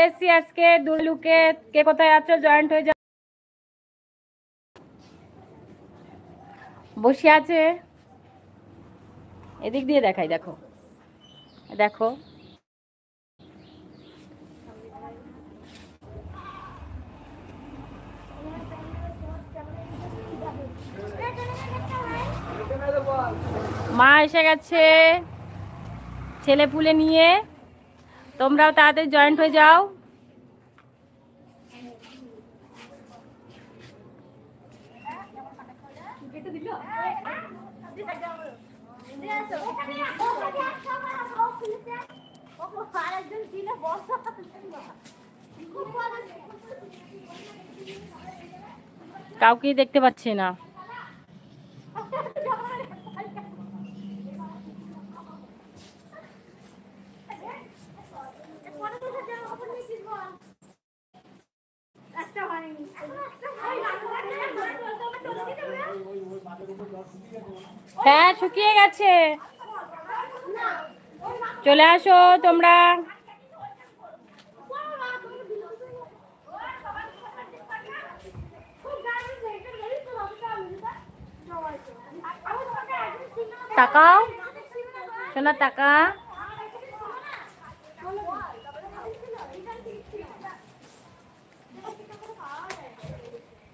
এসেছি আজকে দুলুকে। কে কোথায় আছো জয়েন্ট হয়ে যাও। বসে আছে এদিক দিয়ে দেখাই, দেখো দেখো মা এসে গেছে ছেলে পুলে নিয়ে। তোমরাও তাড়াতাড়ি জয়েন্ট হয়ে যাও। কাউকেই দেখতে পাচ্ছি না। হ্যাঁ শুকিয়ে গেছে, চলে আসো তোমরা। তাকাও সোনা, টাকা।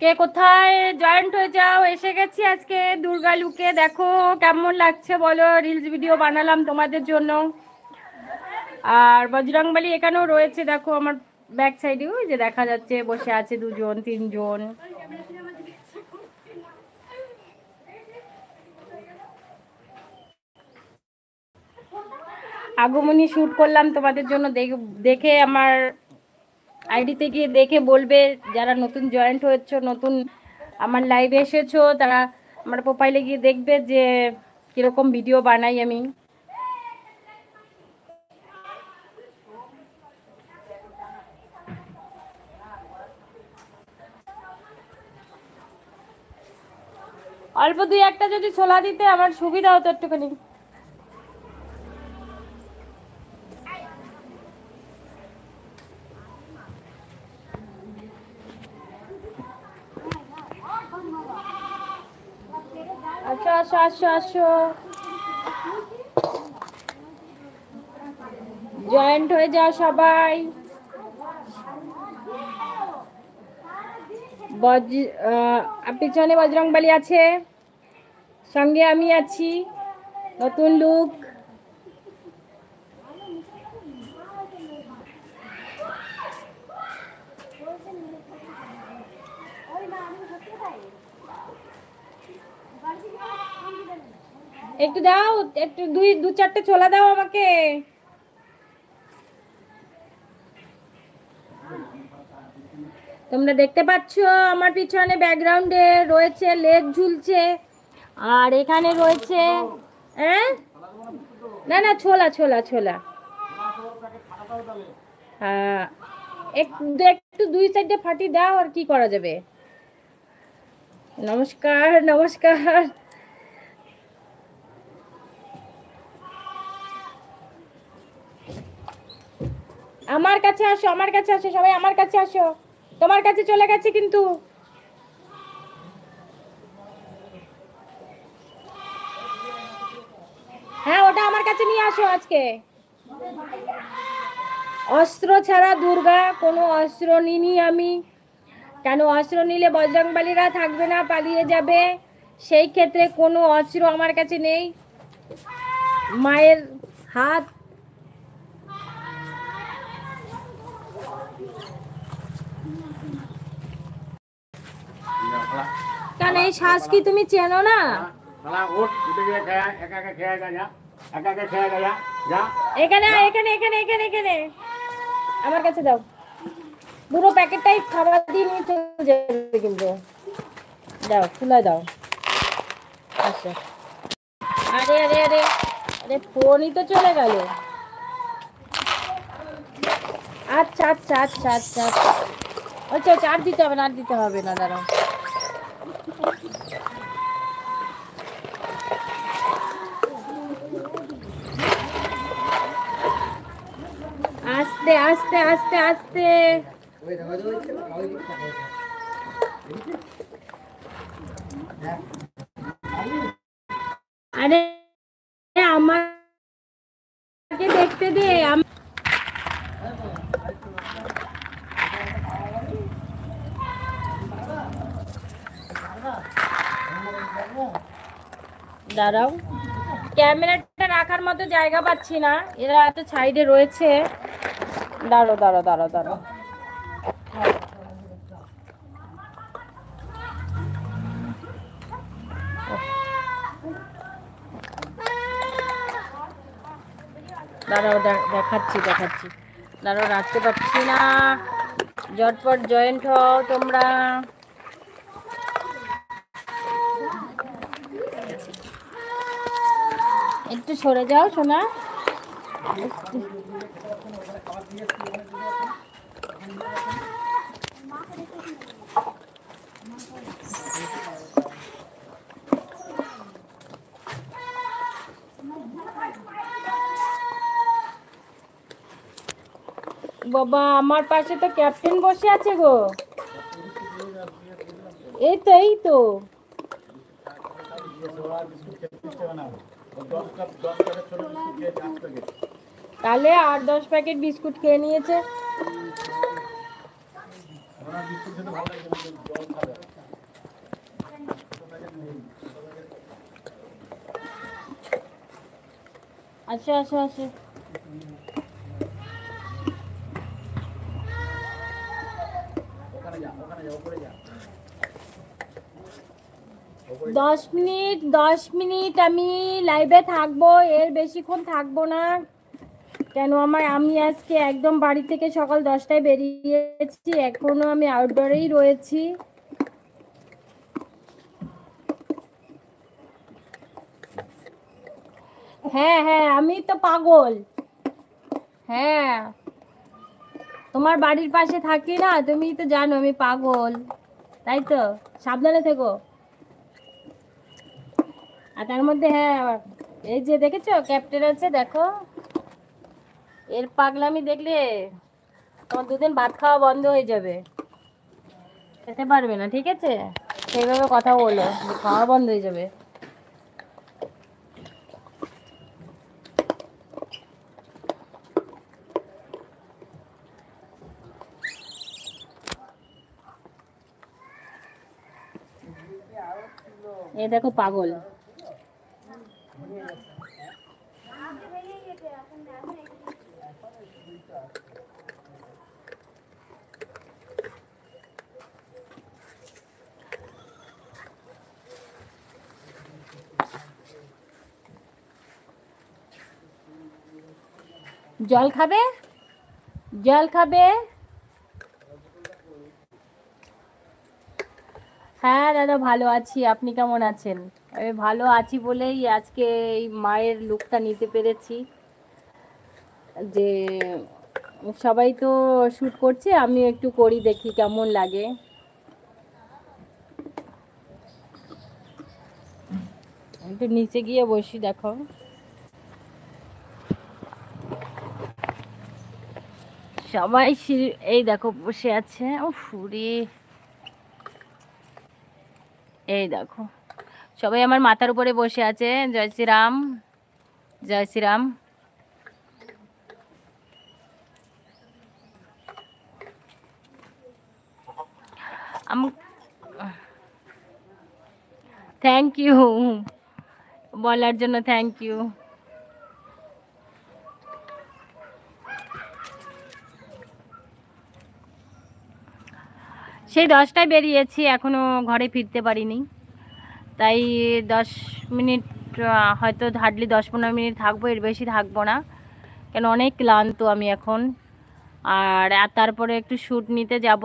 কে কোথায় জয়েন্ট হয়ে যাও। এসে গেছি আজকে দুর্গা লুকে। দেখো কেমন লাগছে বলো। রিলস ভিডিও বানালাম তোমাদের জন্য। আর বজরংবলী এখানেও রয়েছে, দেখো আমার ব্যাক সাইডে ওই যে দেখা যাচ্ছে বসে আছে দুজন তিনজন। আগমনী শ্যুট করলাম তোমাদের জন্য। দেখে আমার আইডিতে গিয়ে দেখে বলবে, যারা নতুন জয়েন্ট হয়েছো, নতুন আমার লাইভে এসেছো, তারা আমার প্রোফাইলে গিয়ে দেখবে যে কিরকম ভিডিও বানাই আমি। অল্প দুই একটা যদি ছোলা দিতে আমার সুবিধা হতো একটুখানি। আসো আসো আসো আসো, জয়েন্ট হয়ে যাও সবাই। পিছনে বজরংবলী আছে, সঙ্গে আমি আছি। নতুন লুক। একটু দাও, একটু দু চারটে ছোলা দাও আমাকে। তোমরা দেখতে পাচ্ছ আমার পিছনে ব্যাকগ্রাউন্ডে রয়েছে লেজ ঝুলছে, আর এখানে রয়েছে না না ছোলা ছোলা ছোলা। একটু দুই সাইডে ফাটি দাও, আর কি করা যাবে। নমস্কার নমস্কার। আমার কাছে আসো, আমার কাছে আসো সবাই, আমার কাছে আসো। তোমার কাছে চলে গেছে কিন্তু। হ্যাঁ ওটা আমার কাছে নিয়ে আসো আজকে। অস্ত্র ছাড়া দুর্গা, কোনো অস্ত্র নিইনি আমি। কেন অস্ত্র নিলে বজরংবলীরা থাকবে না, পালিয়ে যাবে। সেই ক্ষেত্রে কোনো অস্ত্র আমার কাছে নেই। মায়ের হাত। কেন এই শ্বাস কি তুমি চেনো না? এখানে এখানে এখানে এখানে এখানে আমার কাছে দাও। পুরো প্যাকেটটাই খাবার দিয়ে নিয়ে চলে যাবে কিন্তু। দাও খুলে দাও। আচ্ছা আরে আরে আরে আরে ফোনই তো চলে গেল। আচ্ছা আচ্ছা আচ্ছা আচ্ছা আচ্ছা আচ্ছা, আর দিতে হবে না, আর দিতে হবে না, দাঁড়াও। আস্তে আস্তে আস্তে আস্তে আস্তে। আরে আমাকে দেখতে দে। দাঁড়াও, ক্যামেরাটা রাখার মতো জায়গা পাচ্ছি না, এরা এত সাইডে রয়েছে। দাঁড়ো দাঁড়ো দাঁড়ো দাঁড়ো। দাঁড়াও দেখাচ্ছি দেখাচ্ছি। দাঁড়াও, রাখতে পারছি না। ঝটপট জয়েন্ট হও তোমরা। একটু সরে যাও সোনা। বাবা, আমার পাশে তো ক্যাপ্টেন বসে আছে গো। এই তো এই তো। তাহলে 8-10 প্যাকেট বিস্কুট খেয়ে নিয়েছে। আচ্ছা আচ্ছা আচ্ছা। 10 মিনিট আমি লাইভে থাকবো, এর বেশিক্ষণ থাকবো না। কেন আমি আজকে একদম বাড়ি থেকে সকাল 10টায় বেরিয়েছি, এখনো আমি আউটডোরেই রয়েছি। হ্যাঁ হ্যাঁ, আমি তো পাগল। হ্যাঁ, তোমার বাড়ির পাশে থাকি না, তুমি তো জানো আমি পাগল, তাই তো। সাবধানে থেকো। আর তার মধ্যে হ্যাঁ, এই যে দেখেছো ক্যাপ্টেন আছে, দেখো এর পাগলামি দেখলে তোমার দুদিন ভাত খাওয়া বন্ধ হয়ে যাবে, খেতে পারবে না, ঠিক আছে? সেইভাবে কথা বলো, খাওয়া বন্ধ হয়ে যাবে। এ দেখো পাগল। জল খাবে? জল খাবে? হ্যাঁ দাদা, ভালো আছি। আপনি কেমন আছেন? আমি ভালো আছি বলেই আজকে এই মায়ের লুকটা নিতে পেরেছি। যে সবাই তো শ্যুট করছে, আমি একটু করি, দেখি কেমন লাগে। একটু নিচে গিয়ে বসি, দেখো সবাই এই দেখো বসে আছে। ও ফুরে, এই দেখো সবাই আমার মাথার উপরে বসে আছে। জয় শ্রীরাম, জয় শ্রীরাম। থ্যাংক ইউ বলার জন্য, থ্যাংক ইউ। সেই 10টায় বেরিয়েছি, এখনো ঘরে ফিরতে পারিনি, তাই 10 মিনিট, হয়তো হার্ডলি 10-15 মিনিট থাকবো, এর বেশি থাকবো না। কেন অনেক ক্লান্ত আমি এখন। আর তারপরে একটু শ্যুট নিতে যাব,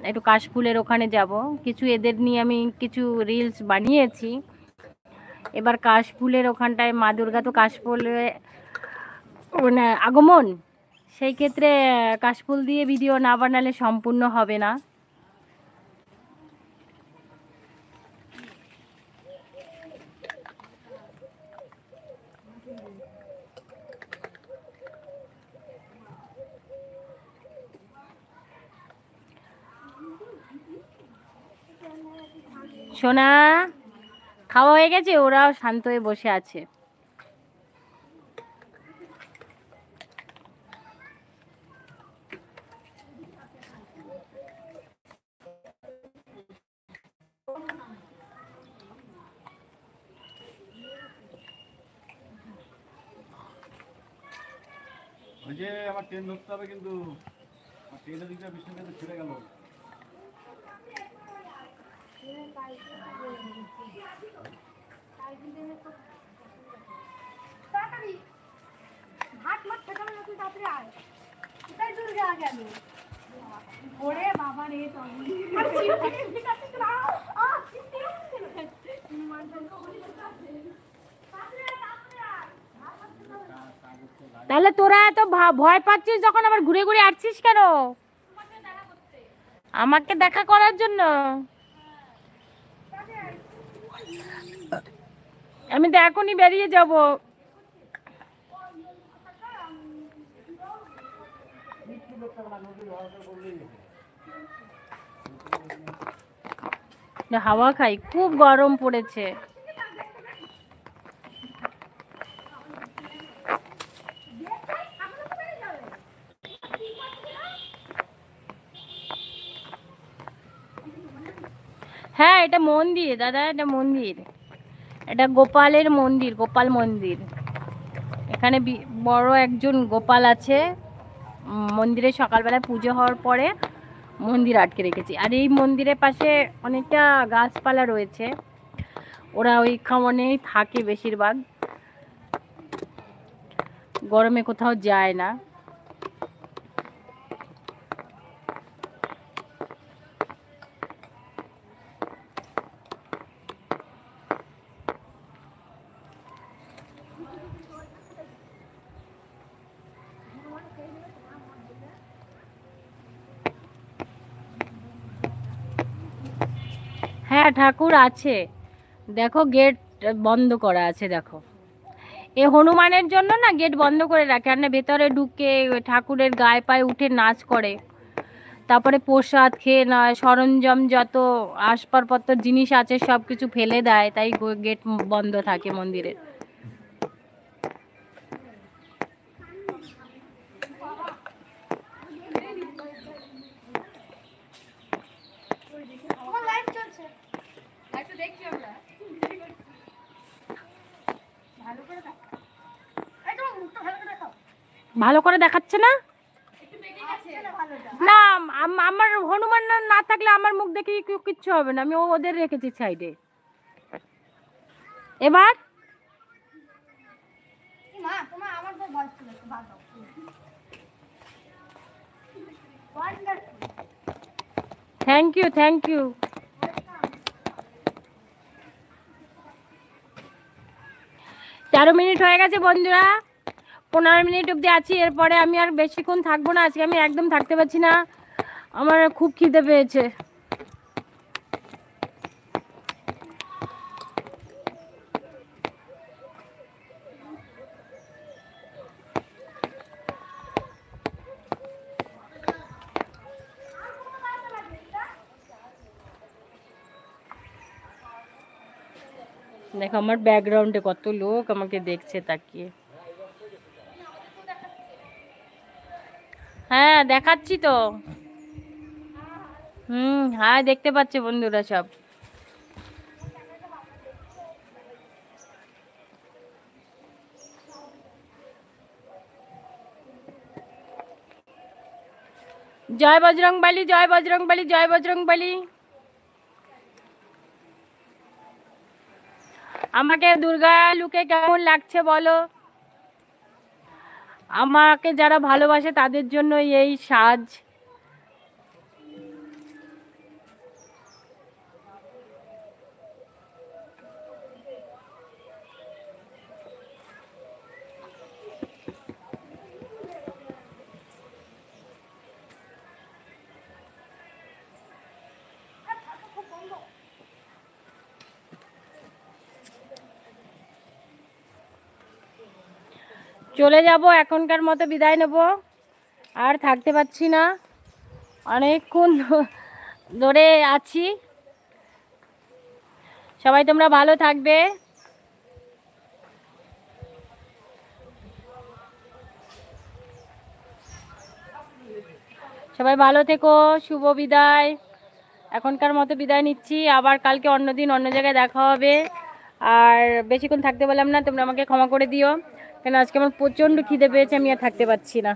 একটু কাশফুলের ওখানে যাব। কিছু এদের নিয়ে আমি কিছু রিলস বানিয়েছি। এবার কাশফুলের ওখানটায় মা দুর্গা তো কাশফুলে মানে আগমন, সেই ক্ষেত্রে কাশফুল দিয়ে ভিডিও না বানালে সম্পূর্ণ হবে না। সোনা খাওয়া হয়ে গেছে, ওরাও শান্ত হয়ে বসে আছে। ওই যে আমার ট্রেন ধরতে হবে, কিন্তু ট্রেনের দিকটা বৃষ্টি ছেড়ে গেল। তাহলে তোরা এত ভয় পাচ্ছিস যখন, আবার ঘুরে ঘুরে আসছিস কেন? আমাকে দেখা করার জন্য? আমি তো এখনই বেরিয়ে যাব। হাওয়া খাই, খুব গরম পড়েছে। হ্যাঁ, এটা মন্দির দাদা, এটা মন্দির, এটা গোপালের মন্দির, গোপাল মন্দির। এখানে বড় একজন গোপাল আছে। মন্দিরে সকালবেলা পুজো হওয়ার পরে মন্দির আটকে রেখেছি। আর এই মন্দিরের পাশে অনেকটা গাছপালা রয়েছে, ওরা ওই খাওয়ানেই থাকে বেশিরভাগ, গরমে কোথাও যায় না। হ্যাঁ ঠাকুর আছে, দেখো গেট বন্ধ করা আছে। দেখো এ হনুমানের জন্য না গেট বন্ধ করে রাখে, আর না ভেতরে ঢুকে ঠাকুরের গায়ে পায়ে উঠে নাচ করে, তারপরে প্রসাদ খেয়ে নয়, সরঞ্জাম যত আসবাবপত্র জিনিস আছে সব কিছু ফেলে দেয়, তাই গেট বন্ধ থাকে মন্দিরের। ভালো করে দেখাচ্ছে না? না, আমার হনুমান না থাকলে আমার মুখ দেখে কিচ্ছু হবে না, আমি ওদের রেখেছি সাইডে। এবার thank you, thank you. 13 minute হয়ে গেছে বন্ধুরা, 15 মিনিট অবধি আছি, এরপরে আমি আর বেশিক্ষণ থাকবো না। আজকে আমি একদম থাকতে পারছি না, আমার খুব খিদে পেয়েছে। দেখো আমার ব্যাকগ্রাউন্ডে কত লোক আমাকে দেখছে তাকিয়ে। হ্যাঁ দেখাচ্ছি তো। হ্যাঁ দেখতে পাচ্ছে বন্ধুরা সব। জয় বজরংবলী, জয় বজরংবলী, জয় বজরংবলী। আমাকে দুর্গা লুকে কেমন লাগছে বলো? আমাকে যারা ভালোবাসে তাদের জন্য এই সাজ। চলে যাব, এখনকার মতো বিদায় নেব, আর থাকতে পারছি না, অনেকক্ষণ ধরে আছি। সবাই তোমরা ভালো থাকবে। সবাই ভালো থেকো। শুভ বিদায়। এখনকার মতো বিদায় নিচ্ছি, আবার কালকে অন্য দিন অন্য জায়গায় দেখা হবে। আর বেশিক্ষণ থাকতে পারলাম না, তোমরা আমাকে ক্ষমা করে দিও, কেন আজকে আমার প্রচণ্ড খিদে পেয়েছে, আমি আর থাকতে পারছি না।